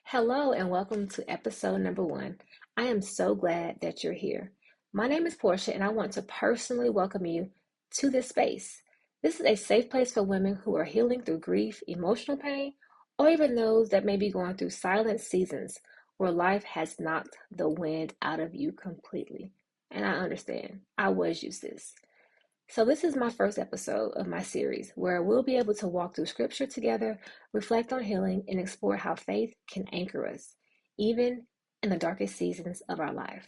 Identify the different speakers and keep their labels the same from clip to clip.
Speaker 1: Hello and welcome to episode number 1. I am so glad that you're here. My name is Portia and I want to personally welcome you to this space. This is a safe place for women who are healing through grief, emotional pain, or even those that may be going through silent seasons where life has knocked the wind out of you completely. And I understand. I was used to this. So, this is my first episode of my series where we'll be able to walk through scripture together, reflect on healing, and explore how faith can anchor us, even in the darkest seasons of our life.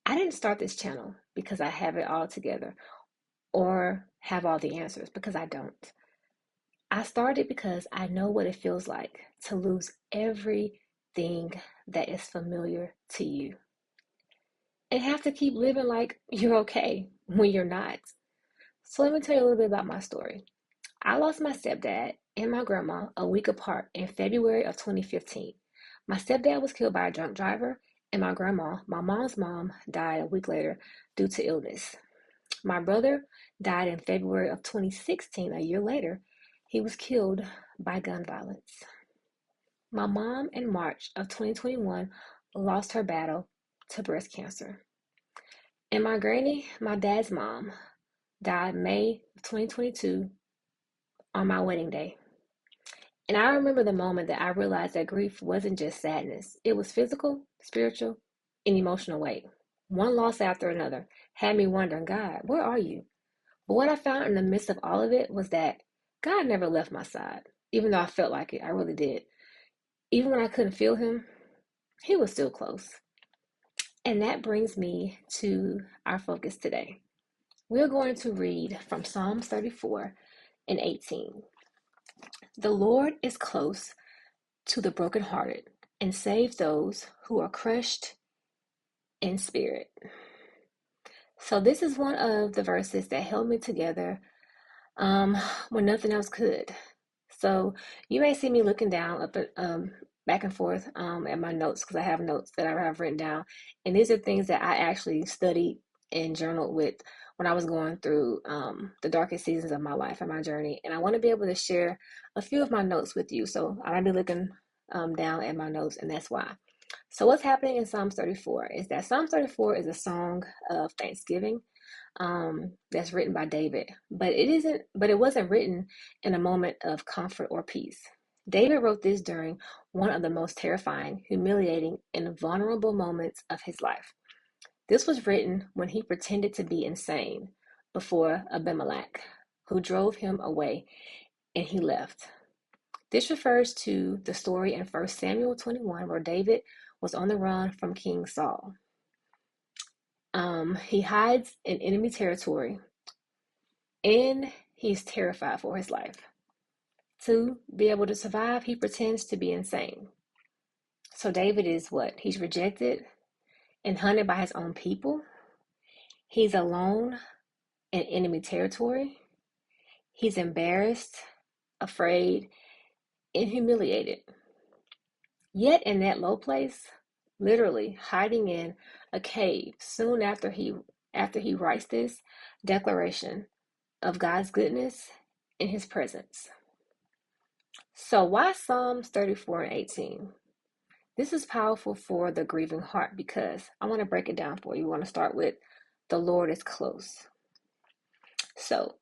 Speaker 1: I didn't start this channel because I have it all together or have all the answers, because I don't. I started because I know what it feels like to lose everything that is familiar to you and have to keep living like you're okay when you're not. So let me tell you a little bit about my story. I lost my stepdad and my grandma a week apart in February of 2015. My stepdad was killed by a drunk driver, and my grandma, my mom's mom, died a week later due to illness. My brother died in February of 2016, a year later. He was killed by gun violence. My mom, in March of 2021, lost her battle to breast cancer. And my granny, my dad's mom, died May of 2022 on my wedding day. And I remember the moment that I realized that grief wasn't just sadness, it was physical, spiritual, and emotional weight. One loss after another had me wondering, God, where are you? But what I found in the midst of all of it was that God never left my side, even though I felt like it. I really did. Even when I couldn't feel Him, He was still close. And that brings me to our focus today. We're going to read from Psalms 34 and 18. The Lord is close to the brokenhearted and saves those who are crushed in spirit. So this is one of the verses that held me together when nothing else could. So you may see me looking down up at, back and forth at my notes, because I have notes that I have written down, and these are things that I actually studied and journaled with when I was going through the darkest seasons of my life and my journey. And I want to be able to share a few of my notes with you. So I might be looking down at my notes, and that's why. So what's happening in Psalms 34 is that Psalms 34 is a song of thanksgiving that's written by David, but it wasn't written in a moment of comfort or peace. David wrote this during one of the most terrifying, humiliating, and vulnerable moments of his life. This was written when he pretended to be insane before Abimelech, who drove him away, and he left. This refers to the story in 1 Samuel 21 where David was on the run from King Saul. He hides in enemy territory and he's terrified for his life. To be able to survive, he pretends to be insane. So David is what? He's rejected and hunted by his own people. He's alone in enemy territory. He's embarrassed, afraid, and humiliated. Yet in that low place, literally hiding in a cave soon after he writes this declaration of God's goodness in his presence. So why Psalms 34 and 18? This is powerful for the grieving heart because I want to break it down for you. We want to start with the Lord is close. So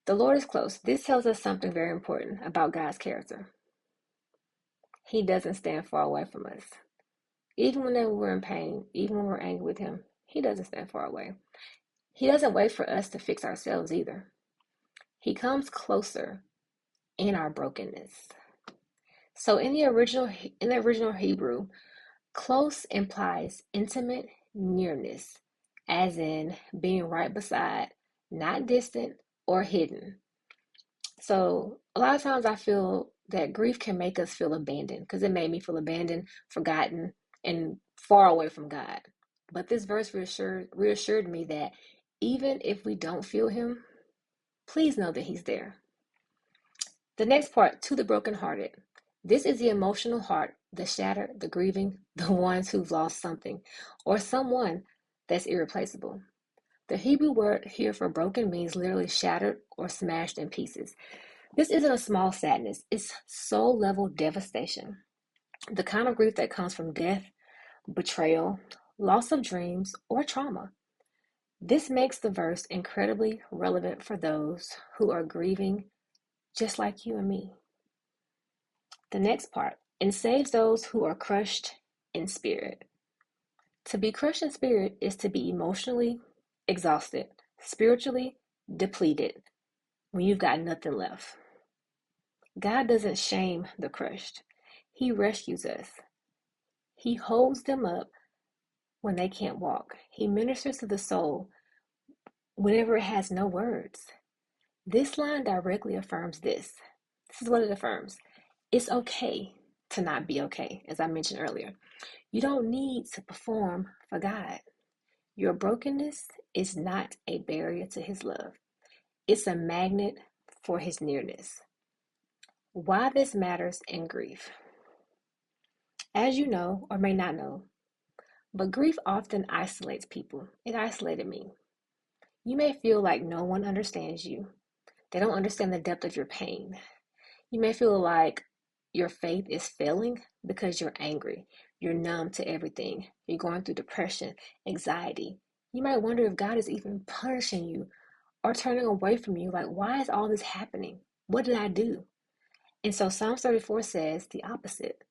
Speaker 1: the Lord is close. This tells us something very important about God's character. He doesn't stand far away from us. Even whenever we're in pain, even when we're angry with Him, He doesn't stand far away. He doesn't wait for us to fix ourselves either. He comes closer in our brokenness. So in the original Hebrew, close implies intimate nearness, as in being right beside, not distant or hidden. So a lot of times I feel that grief can make us feel abandoned, because it made me feel abandoned, forgotten, and far away from God. But this verse reassured me that even if we don't feel Him, please know that He's there. The next part, to the brokenhearted. This is the emotional heart, the shattered, the grieving, the ones who've lost something or someone that's irreplaceable. The Hebrew word here for broken means literally shattered or smashed in pieces. This isn't a small sadness, it's soul level devastation. the kind of grief that comes from death, betrayal, loss of dreams, or trauma. This makes the verse incredibly relevant for those who are grieving just like you and me. The next part, and saves those who are crushed in spirit. To be crushed in spirit is to be emotionally exhausted, spiritually depleted, when you've got nothing left. God doesn't shame the crushed, He rescues us. He holds them up when they can't walk. He ministers to the soul whenever it has no words. This line directly affirms this. This is what it affirms. It's okay to not be okay, as I mentioned earlier. You don't need to perform for God. Your brokenness is not a barrier to His love, it's a magnet for His nearness. Why this matters in grief. As you know, or may not know, but grief often isolates people. It isolated me. You may feel like no one understands you. They don't understand the depth of your pain. You may feel like your faith is failing because you're angry. You're numb to everything. You're going through depression, anxiety. You might wonder if God is even punishing you or turning away from you. Like, why is all this happening? What did I do? And so Psalm 34 says the opposite.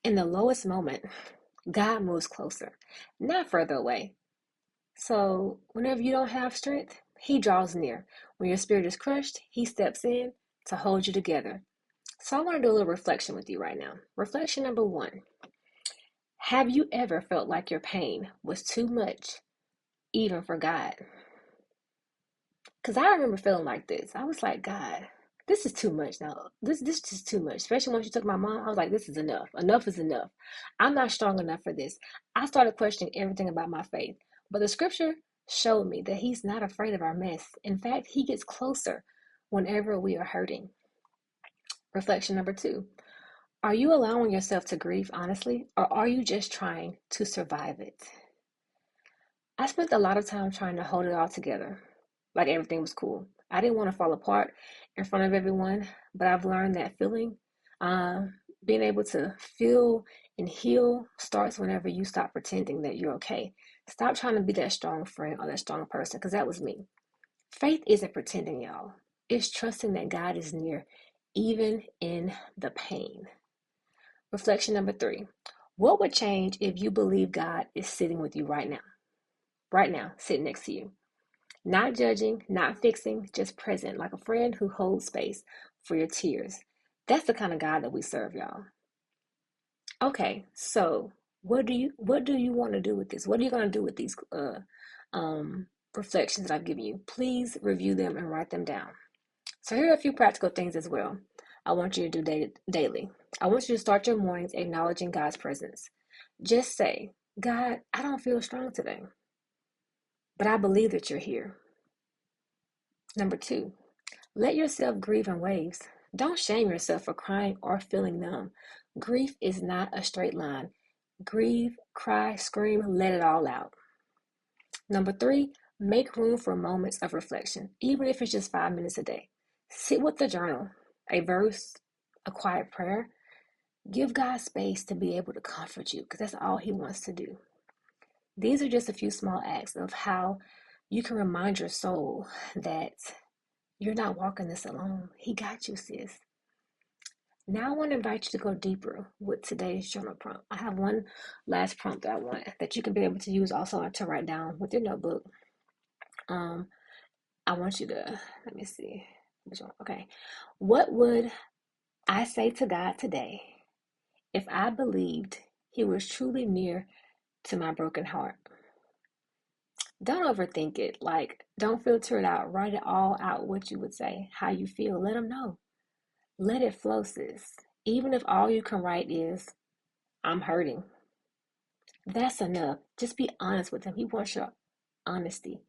Speaker 1: In the lowest moment, God moves closer, not further away. So whenever you don't have strength, He draws near. When your spirit is crushed, He steps in to hold you together. So I want to do a little reflection with you right now. Reflection number 1. Have you ever felt like your pain was too much, even for God? Because I remember feeling like this. I was like, God, this is too much now. This is too much. Especially once you took my mom, I was like, this is enough. Enough is enough. I'm not strong enough for this. I started questioning everything about my faith. But the scripture showed me that He's not afraid of our mess. In fact, He gets closer whenever we are hurting. Reflection number 2. Are you allowing yourself to grieve honestly, or are you just trying to survive it? I spent a lot of time trying to hold it all together, like everything was cool. I didn't want to fall apart in front of everyone, but I've learned that uh, being able to feel and heal starts whenever you stop pretending that you're okay. Stop trying to be that strong friend or that strong person, because that was me. Faith isn't pretending, y'all. It's trusting that God is near, even in the pain. Reflection number 3. What would change if you believe God is sitting with you right now? Right now, sitting next to you. Not judging, not fixing, just present, like a friend who holds space for your tears. That's the kind of God that we serve, y'all. Okay, so what do you want to do with this? What are you going to do with these reflections that I've given you? Please review them and write them down. So here are a few practical things as well I want you to do daily. I want you to start your mornings acknowledging God's presence. Just say, God, I don't feel strong today, but I believe that you're here. Number 2, let yourself grieve in waves. Don't shame yourself for crying or feeling numb. Grief is not a straight line. Grieve, cry, scream, let it all out. Number 3, make room for moments of reflection, even if it's just 5 minutes a day. Sit with the journal, a verse, a quiet prayer. Give God space to be able to comfort you, because that's all He wants to do. These are just a few small acts of how you can remind your soul that you're not walking this alone. He got you, sis. Now I want to invite you to go deeper with today's journal prompt. I have one last prompt that I want that you can be able to use also to write down with your notebook. Um, I want you to, let me see. Which one? Okay. What would I say to God today if I believed He was truly near to my broken heart? Don't overthink it. Like, don't filter it out. Write it all out what you would say, how you feel. Let Him know. Let it flow, sis. Even if all you can write is, I'm hurting. That's enough. Just be honest with Him. He wants your honesty.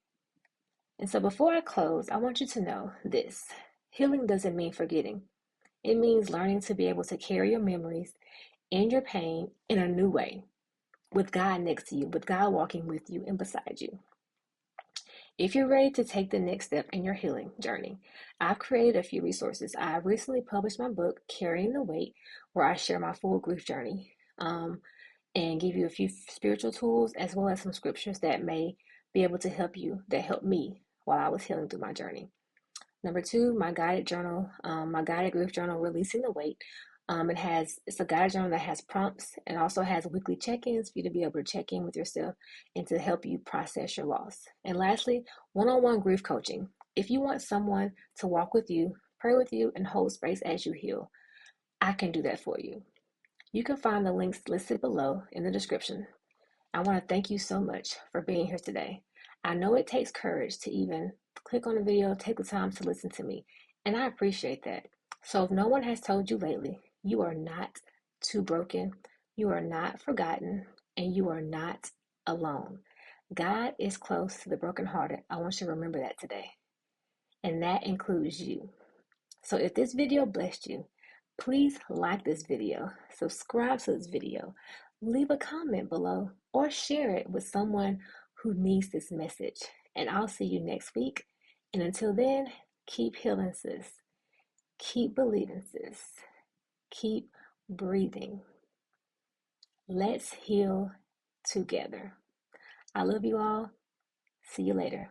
Speaker 1: And so before I close, I want you to know this. Healing doesn't mean forgetting. It means learning to be able to carry your memories and your pain in a new way, with God next to you, with God walking with you and beside you. If you're ready to take the next step in your healing journey, I've created a few resources. I recently published my book, Carrying the Weight, where I share my full grief journey and give you a few spiritual tools as well as some scriptures that may be able to help you, that helped me while I was healing through my journey. Number two, my guided journal, my guided grief journal, Releasing the Weight. It's a guided journal that has prompts and also has weekly check-ins for you to be able to check in with yourself and to help you process your loss. And lastly, one-on-one grief coaching. If you want someone to walk with you, pray with you, and hold space as you heal, I can do that for you. You can find the links listed below in the description. I want to thank you so much for being here today. I know it takes courage to even click on the video, take the time to listen to me, and I appreciate that. So if no one has told you lately, you are not too broken, you are not forgotten, and you are not alone. God is close to the brokenhearted. I want you to remember that today. And that includes you. So if this video blessed you, please like this video, subscribe to this video, leave a comment below, or share it with someone who needs this message. And I'll see you next week. And until then, keep healing, sis. Keep believing, sis. Keep breathing. Let's heal together. I love you all. See you later.